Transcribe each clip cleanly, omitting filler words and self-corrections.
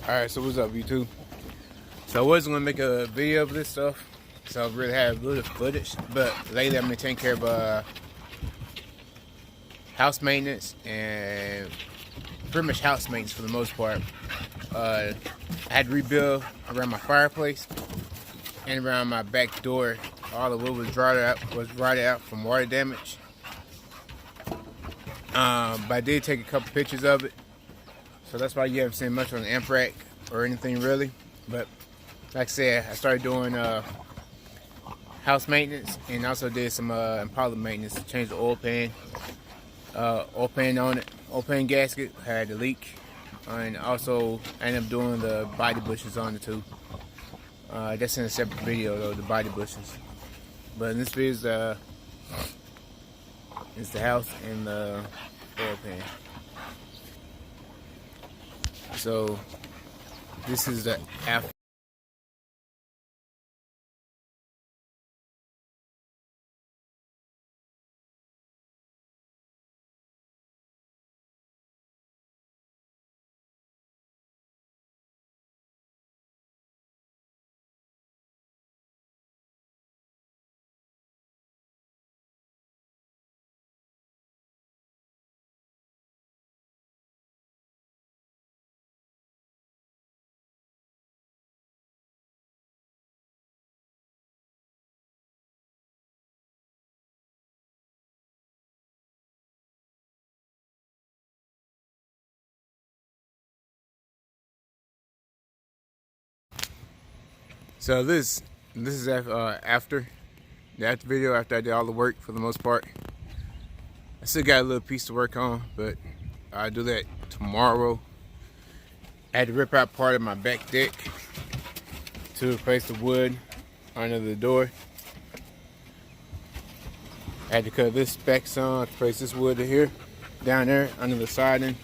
Alright, so what's up, YouTube? So I was gonna make a video of this stuff, so I really have little footage, but lately I've been taking care of house maintenance and pretty much house maintenance for the most part. I had to rebuild around my fireplace and around my back door. All the wood was rotted out from water damage. But I did take a couple pictures of it, so that's why you haven't seen much on the amp rack or anything really. But like I said, I started doing house maintenance and also did some Impala maintenance. Changed the oil pan on it. Oil pan gasket had a leak, and also I ended up doing the body bushings on it too. That's in a separate video though, the body bushings. But in this video is the house and the oil pan. So this is the after. So this is after the after video, after I did all the work for the most part. I still got a little piece to work on, but I'll do that tomorrow. I had to rip out part of my back deck to replace the wood under the door. I had to cut this back some to place this wood here, down there under the siding,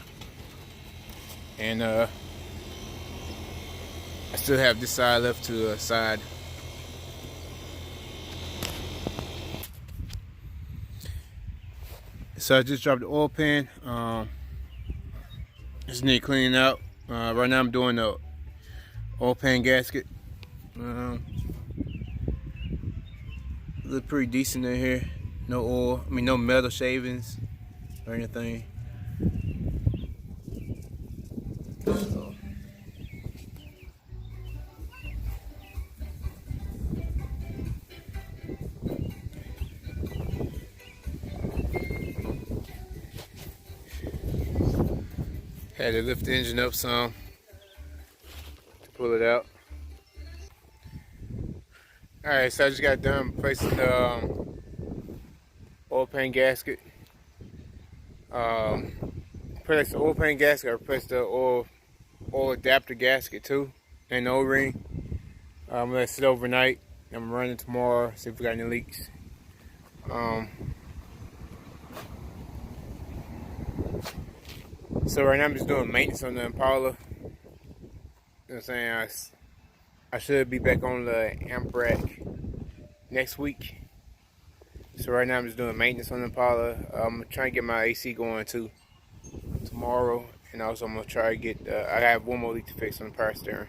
and I still have this side left to side. So I just dropped the oil pan. Just need cleaning out. Right now I'm doing the oil pan gasket. Look pretty decent in here. No oil, no metal shavings or anything. So. Had to lift the engine up some to pull it out. Alright, so I just got done placing the oil pan gasket. Replaced the oil pan gasket, I replaced the oil adapter gasket too, and the O-ring. I'm gonna let it sit overnight. I'm gonna run it tomorrow, see if we got any leaks. So right now I'm just doing maintenance on the Impala. You know what I'm saying? I should be back on the amp rack next week. So right now I'm just doing maintenance on the Impala. I'm trying to get my AC going too tomorrow, and also I'm gonna try to get. I have one more leak to fix on the power steering.